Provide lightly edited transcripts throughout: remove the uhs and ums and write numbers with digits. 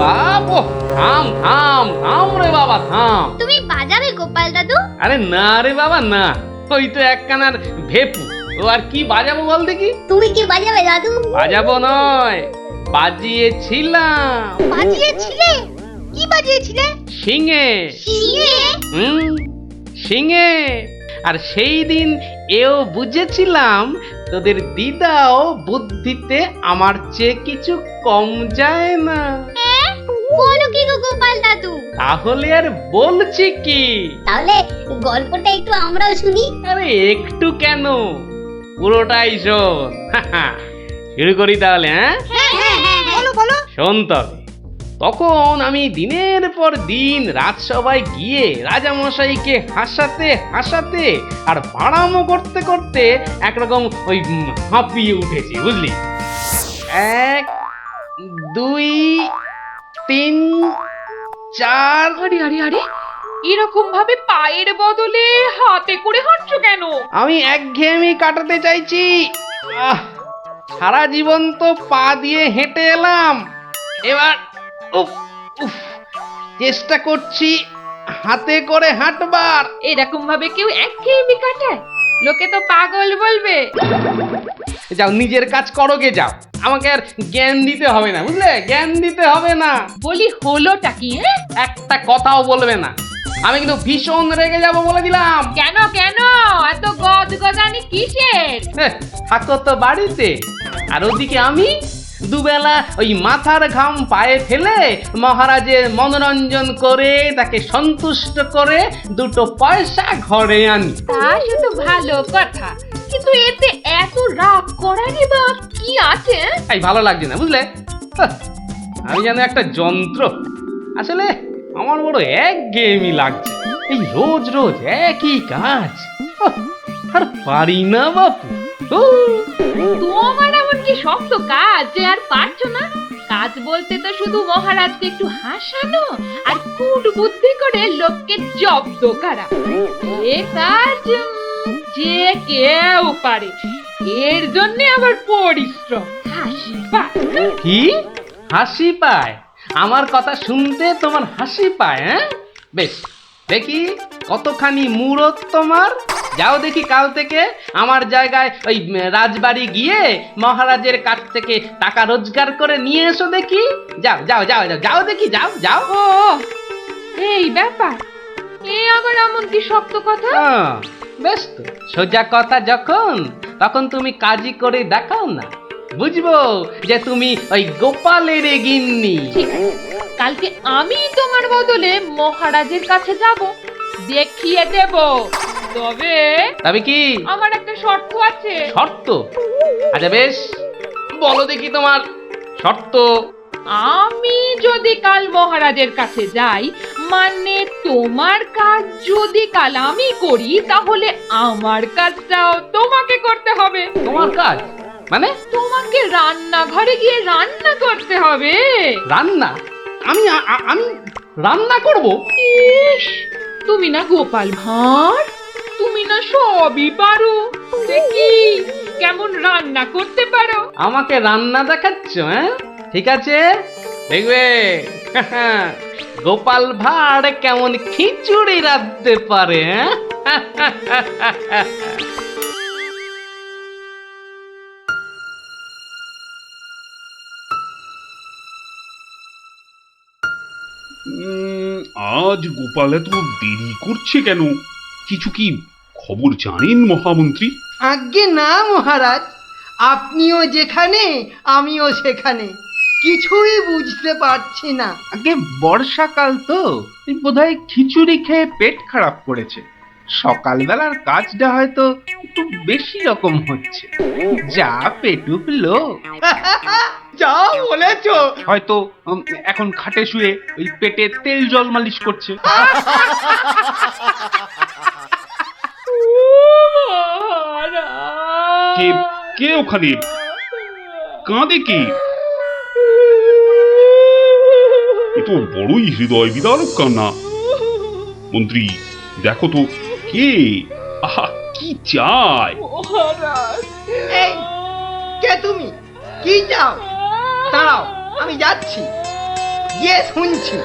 বাবা, থাম থাম থাম রে বাবা থাম। তুমি বাজাবে গোপাল দাদু? আরে না রে বাবা না, ওই তো একখানার ভেপু, ও আর কি বাজাবো বল দেখি। তুমি কি বাজাবে দাদু? বাজাবো নয়, বাজিয়েছিলাম। বাজিয়েছিলে? কি বাজিয়েছিলে? শিঙে। শিঙে? শিঙে। আর সেই দিন এও বুঝেছিলাম তোদের দিদাও বুদ্ধিতে আমার চেয়ে কিছু কম যায় না। বলো কি গো গোপাল দাদু? তাহলে আর বলছি কি, তাহলে গল্পটা একটু আমরাও শুনি। আরে একটু কেন, পুরোটাই শোন। শুরু করি তাহলে। বলো বলো। শোন তবে, তখন আমি দিনের পর দিন রাজসভায় গিয়ে রাজামশাইকে হাসাতে হাসাতে আর বাড়ামো করতে করতে একরকম ওই হাঁপিয়ে উঠেছি, বুঝলি। 1 2 3 4। আরে আরে আরে, এরকম ভাবে পায়ের বদলে হাতে করে হাঁটছো কেন? আমি একঘেয়েমি কাটাতে চাইছি। সারা জীবন তো পা দিয়ে হেঁটে এলাম, এবার উফ উফ চেষ্টা করছি হাতে করে হাঁটবার। এরকম ভাবে কেউ একঘেয়েমি কাটায়? লোকে তো পাগল বলবে। যাও নিজের কাজ করো গে, যাও, আমাকে আর জ্ঞান দিতে হবে না, বুঝলে, জ্ঞান দিতে হবে না। বলি হলোটা কি? একটা কথাও বলবে না, আমি কিন্তু ভীষণ রেগে যাব বলে দিলাম। কেন কেন এত গদগদানি কিসের? থাকো তো বাড়িতে, আর ওদিকে আমি দুবেলা ওই মাথার ঘাম পায়ে ফেলে মহারাজের মনোরঞ্জন করে তাকে সন্তুষ্ট করে 2 পয়সা ঘরে আনি। তা সে তো ভালো কথা, কিন্তু এতে এত রাগ করারই বা কি আছে? এই ভালো লাগছে না, বুঝলে, আমি যেন একটা যন্ত্র। আসলে আমার বড় একঘেয়েমি লাগছে, এই রোজ রোজ একই কাজ। আর পারি না বাপু। তোমার এমন কি শক্ত কাজ যে আর পারছো না? কাজ বলতে তো শুধু মহারাজকে একটু হাসানো আর কুট বুদ্ধি করে লোককে জব্দ করা। এ কাজ যে কেউ পারে, এর জন্য আবার পরিশ্রম। হাসি পায়। কি হাসি পায়? আমার কথা শুনতে তোমার হাসি পায়? বেশ, দেখি কতখানি মুরত তোমার। যাও দেখি কাল থেকে আমার জায়গায় ওই রাজবাড়ি গিয়ে মহারাজের কাছ থেকে টাকা রোজগার করে নিয়ে এসো দেখি। যাও যাও যাও যাও যাও দেখি, যাও যাও। ও এই ব্যাপার, এ আবার এমন কি শক্ত কথা? বেশ তো, সোজা কথা যখন, তখন তুমি কাজই করে দেখাও না, বুঝবো যে তুমি ওই গোপালের গিন্নি। ঠিক আছে, কালকে আমি তোমার বদলে মহারাজের কাছে যাব, দেখিয়ে দেব। তবে কি আমার একটা শর্ত আছে। শর্ত? আচ্ছা বেশ, বলো দেখি তোমার শর্ত। আমি যদি কাল মহারাজের কাছে যাই, মানে তোমার কাজ যদি কাল আমি করি, তাহলে আমার কাজটাও তোমাকে করতে হবে। তোমার কাজ মানে? তোমাকে রান্নাঘরে গিয়ে রান্না করতে হবে। রান্না? আমি আমি রান্না করব? ইস, তুমি না গোপাল ভাঁড়, তুমি না সবই পারো। দেখি কেমন রান্না করতে পারো। আমাকে রান্না দেখাচ্ছ? ঠিক আছে, দেখবে গোপাল ভাঁড় কেমন খিচুড়ি রাঁধতে পারে। আজ গোপাল এত দেরি করছে কেন? কিছু কি খবর জানেন মহামন্ত্রী? আজ্ঞে না মহারাজ, আপনিও যেখানে আমিও সেখানে, কিছুই বুঝতে পারছি না। আগে বর্ষাকাল তো, বোধহয় খিচুড়ি খেয়ে পেট খারাপ করেছে। সকালবেলার কাজটা হয়তো একটু বেশি রকম হচ্ছে, যা পেটুক লোক। যা বলেছো। হয়তো এখন খাটে শুয়ে ওই পেটে তেল জল মালিশ করছে। কে কে ওখানে কাঁদে? কে? এ তো বড়ই হৃদয় বিদারক কান্না। মন্ত্রী দেখো তো কে, আহা কি চায়? এই, কে তুমি? কি চাও? দাঁড়াও, আমি যাচ্ছি। গিয়ে শুনছি।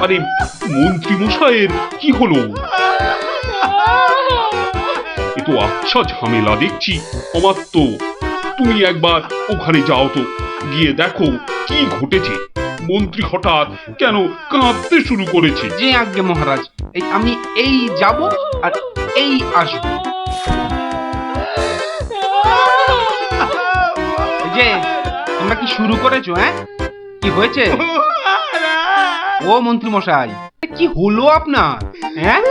আরে মন্ত্রী মশাইয়ের কি হলো? এ তো আচ্ছা ঝামেলা দেখছি। অমাত্য, তুমি একবার ওখানে যাও তো, গিয়ে দেখো কি ঘটেছে। মন্ত্রী হঠাৎ কেন কাঁদতে শুরু করেছে? যে আজ্ঞে মহারাজ, আমি এই যাব আর এই আসব। এই যে তোমরা কি শুরু করেছো? হ্যাঁ, কি হয়েছে? ও মন্ত্রী মশাই, কি হলো আপনার? হ্যাঁ,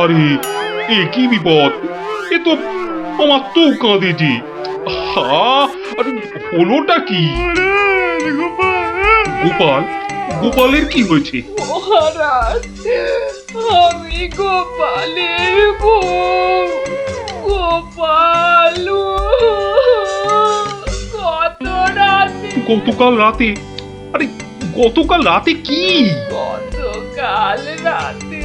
আরে এ কি বিপদ! এ তো অমাত্য কাঁদে যে। আরে হলোটা কি? গোপাল, গোপালের কি হয়েছে? মহারাজ, আমি গোপালের বউ। গোপাল কত রাতে, গতকাল রাতে? আরে গতকাল রাতে কি? গতকাল রাতে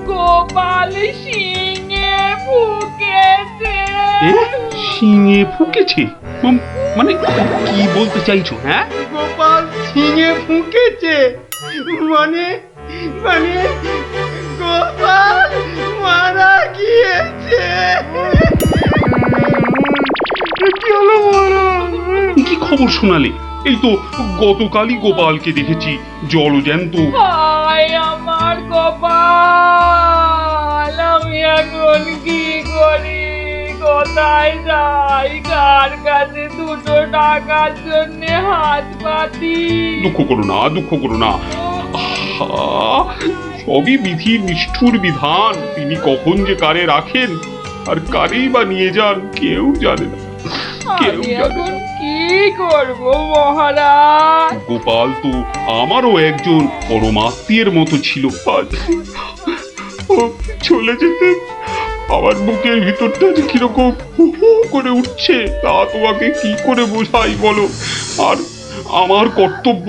গোপাল সিংহে ফুকেছে। এ শিঙে ফুকেছে? মানে কি বলতে চাইছো? হ্যাঁ, গোপাল ছিঙে ফুঁকেছে মানে মানে গোপাল মারা গিয়েছে। কি হলো মহারাজ? কি খবর শোনালে? এই তো গতকালই গোপালকে দেখেছি জলজ্যান্ত। হায় আমার গোপাল, আমি এখন কি করি? কোথায় যাই? কার কাছে দুটো টাকার জন্য হাত পাতি? দুঃখ করো না, দুঃখ করো না। আহা, সবই বিধির নিষ্ঠুর বিধান। তিনি কখন যে কারে রাখেন আর কারেই বা নিয়ে যান কেউ জানে না, কেউ আমি জানে এখন না। কি করব মহারাজ? গোপাল তো আমারও একজন পরমাত্মীয়ের মতো ছিল। আজ ও চলে যেতে আমার বুকের ভিতরটা যে কিরকম হু হু করে উঠছে, তা তোমাকে কি করে বোঝাই বলো? আর আমার কর্তব্য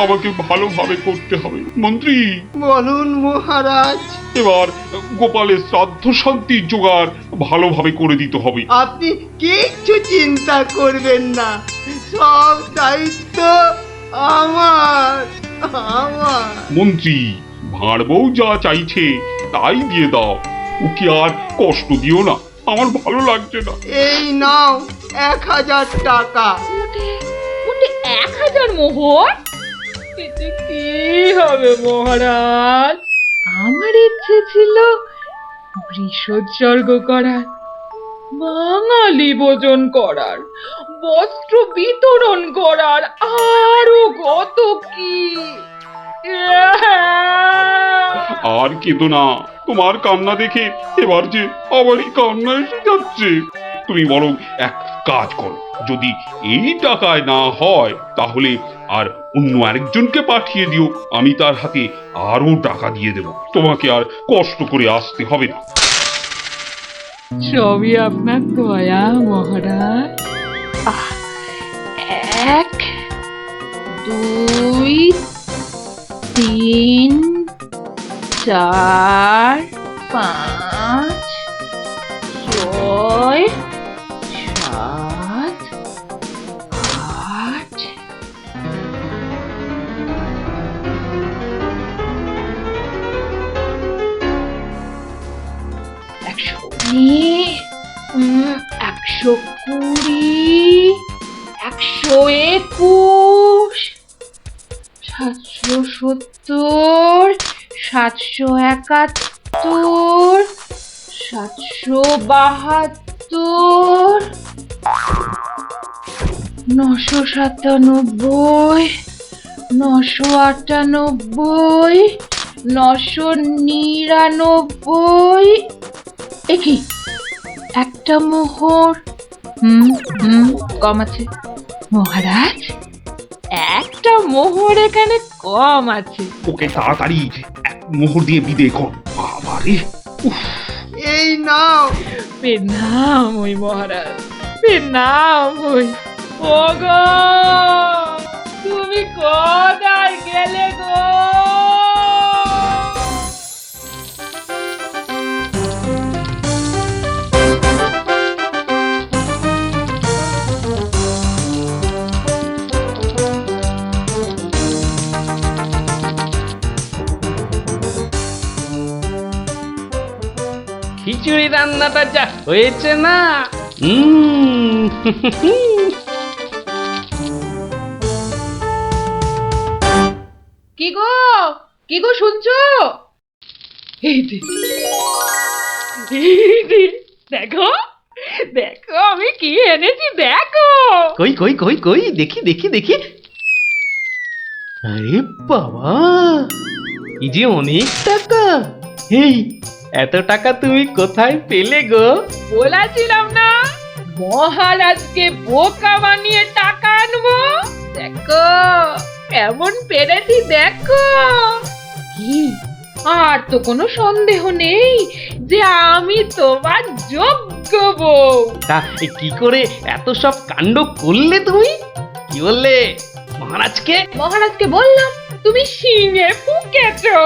আমাকে ভালোভাবে করতে হবে। মন্ত্রী, বলুন মহারাজ। এবার গোপালের শ্রাদ্ধ শান্তির জোগাড় ভালোভাবে করে দিতে হবে। আপনি কিচ্ছু চিন্তা করবেন না, সব দায়িত্ব আমার আমার। মন্ত্রী, ভাঁড় বউ যা চাইছে তাই দিয়ে দাও, ওকে আর কষ্ট দিও না, আমার ভালো লাগছে না। এই নাও 1000 টাকা। ওটা 1000 মোহর? এতে কি হবে মহারাজ? আমার ইচ্ছে ছিল বৃষোৎসর্গ করার, বাঙালি ভোজন করার, বস্ত্র বিতরণ করার, আরো কত কি। আর কেঁদো না, তোমার কান্না দেখে এবার যে আমারই কান্না এসে যাচ্ছে। তুমি বরং এক কাজ করো, যদি এই টাকায় না হয় তাহলে আর অন্য আরেকজনকে পাঠিয়ে দিও, আমি তার হাতে আরো টাকা দিয়ে দেব, তোমাকে আর কষ্ট করে আসতে হবে না। সবই আপনার দয়া মহারাজ। 1 2 3 4 5 6 7 8 120 121 770 771 772 997 998 999। একই একটা মোহর কম আছে মহারাজ। একটা মোহর এখানে কম আছে। ওকে তাড়াতাড়ি এক মোহর দিয়ে বিদে কর। বাবারে, উফ, এই নাও। প্রণাম ওই মহারাজ, প্রণাম ওই। ওগো, তুমি কোথায় গেলে গো? খিচুড়ি রান্নাটা যা হয়েছে না, কি গো, কি গো শুনছো? এই যে, এই যে, দেখো, দেখো আমি কি এনেছি দেখো। কই কই কই কই দেখি দেখি দেখি। আরে বাবা, এই যে অনেক টাকা। এই এত টাকা তুমি কোথায় পেলে গো? বলেছিলাম না মহারাজকে বোকা বানিয়ে টাকা আনবো। দেখো কেমন পেরেছি দেখো। কি আর তো কোনো সন্দেহ নেই যে আমি তোমার যোগ্য বউ। তা কি করে এত সব কাণ্ড করলে তুমি? কি বললে মহারাজকে? মহারাজকে বললাম তুমি শিঙে ফুকেছো।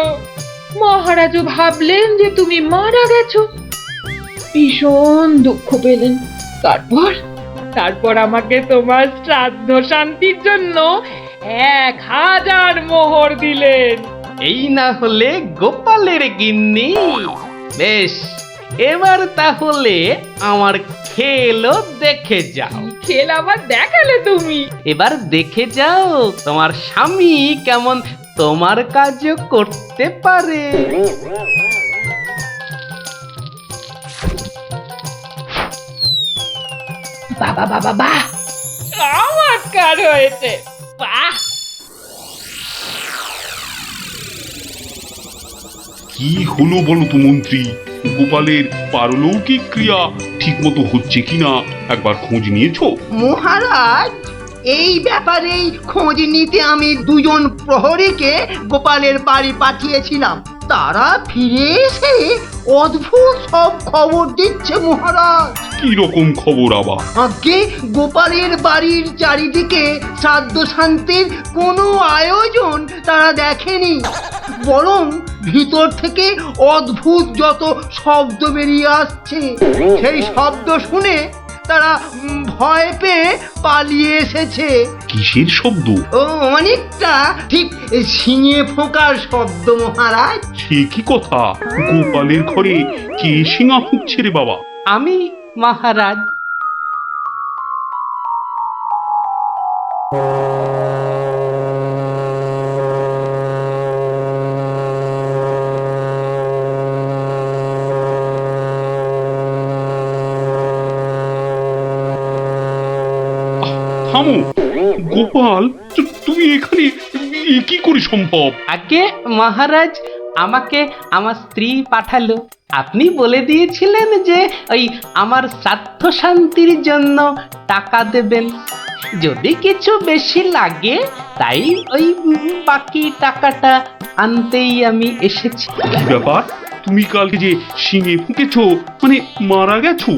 মহারাজও ভাবলেন যে তুমি মারা গেছো, ভীষণ দুঃখ পেলেন। তারপর আমাকে তোমার শ্রাদ্ধ শান্তির জন্য 1000 মোহর দিলেন। এই না হলে গোপালের গিন্নি। বেশ, এবার তাহলে আমার খেলও দেখে যাও। খেল আবার দেখালে তুমি? এবার দেখে যাও তোমার স্বামী কেমন তোমার কাজও করতে পারে। বাবা বাবা বাহ, চমৎকার হয়েছে, বাহ। কি হলো বলো তো মন্ত্রী? গোপালের পারলৌকিক ক্রিয়া ঠিক মতো হচ্ছে কিনা একবার খোঁজ নিয়েছো? মহারাজ, এই ব্যাপারেই খোঁজ নিতে আমি 2জন প্রহরীকে গোপালের বাড়ি পাঠিয়েছিলাম। তারা ফিরে এসে অদ্ভুত সব খবর দিচ্ছে মহারাজ। কি রকম খবর আবার? আগে গোপালের বাড়ির চারিদিকে শ্রাদ্ধ শান্তির কোনো আয়োজন তারা দেখেনি, বরং ভিতর থেকে অদ্ভুত যত শব্দ বেরিয়ে আসছে, সেই শব্দ শুনে তারা ভয় পেয়ে পালিয়ে এসেছে। কিসের শব্দ? ও অনেকটা ঠিক শিঙে ফোঁকার শব্দ মহারাজ। সে কি কথা? গোপালের ঘরে কে শিঙা ফুঁকছে রে বাবা? আমি মহারাজ। থামো গোপাল, তুমি এখানে এ কি করে সম্ভব? আগে মহারাজ, আমাকে আমার স্ত্রী পাঠালো। আপনি বলে দিয়েছিলেন যে ওই আমার শ্রাদ্ধ শান্তির জন্য টাকা দেবেন, যদি কিছু বেশি লাগে তাই ওই বাকি টাকাটা আনতেই আমি এসেছি। কি ব্যাপার? তুমি কালকে যে শিঙে ফুঁকেছো, মানে মারা গেছো,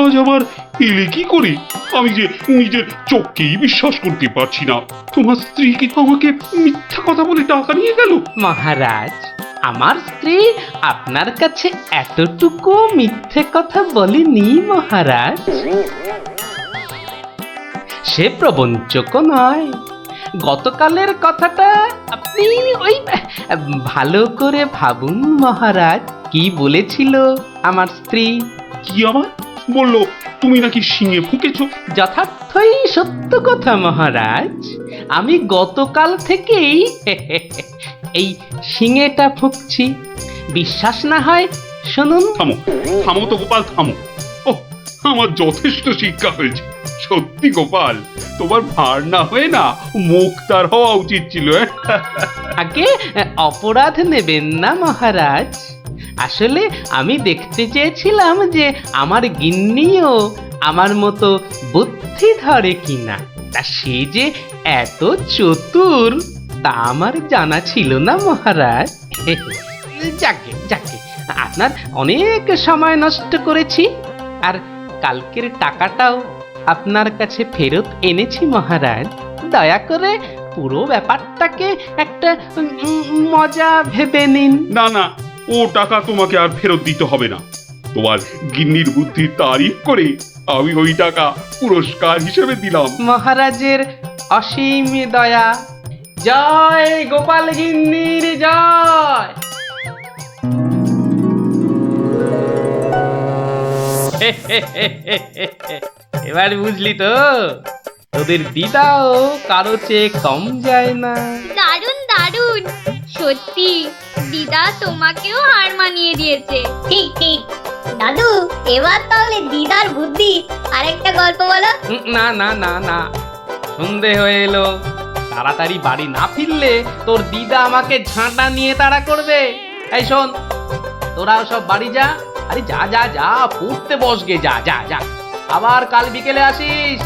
আজ আবার এলে কি করে? আমি যে নিজের চোখকেই বিশ্বাস করতে পারছি না। তোমার স্ত্রীকে আমাকে মিথ্যা কথা বলে টাকা নিয়ে গেল? মহারাজ, আমার স্ত্রী আপনার কাছে এতটুকু মিথ্যে কথা বলেনি মহারাজ। সে প্রবঞ্চকও নয়। গতকালের কথাটা আপনি ওই ভালো করে ভাবুন মহারাজ। কি বলেছিল আমার স্ত্রী? কি আবার বললো? তুমি নাকি শিঙে ফুঁকেছো? যথার্থই সত্য কথা মহারাজ। আমি গতকাল থেকেই এই শিঙেটা ফুঁকছি। বিশ্বাস না হয় শুনুন। থামো থামো তো গোপাল, থামো। ও, আমার যথেষ্ট শিক্ষা হয়েছে। সত্যি গোপাল, তোমার ভার না হয়ে না মুক্তার হওয়া উচিত ছিল। আগে অপরাধ নেবেন না মহারাজ। আসলে আমি দেখতে চেয়েছিলাম যে আমার গিন্নিও আমার মতো বুদ্ধি ধরে কিনা। তা সে যে এত চতুর তা আমার জানা ছিল না মহারাজ। যাকে যাকে, আপনার অনেক সময় নষ্ট করেছি, আর কালকের টাকাটাও আপনার কাছে ফেরত এনেছি মহারাজ। দয়া করে পুরো ব্যাপারটাকে একটা মজা ভেবে নিন। না না, ও টাকা তোমাকে আর ফেরত দিতে হবে না। তোমার গিন্নির বুদ্ধির তারিফ করে আমি ওই টাকা পুরস্কার হিসেবে দিলাম। মহারাজের অসীম দয়া। জয় গোপাল গিন্নির জয়। এবার বুঝলি তো, তোদের দিদাও কারো চেয়ে কম যায় না। দারুণ দারুণ, সত্যি দিদা তোমাকেও হার মানিয়ে দিয়েছে। ঠিক ঠিক দাদু, এবার তাহলে দিদার বুদ্ধি আরেকটা গল্প বলো। না না না না, সন্ধে হয়ে এলো, তাড়াতাড়ি বাড়ি না ফিরলে তোর দিদা আমাকে ঝাঁটা নিয়ে তাড়া করবে। এই শোন, তোরাও সব বাড়ি যা। আরে যা যা যা, পড়তে বসগে, যা যা যা, আবার কাল বিকেলে আসিস।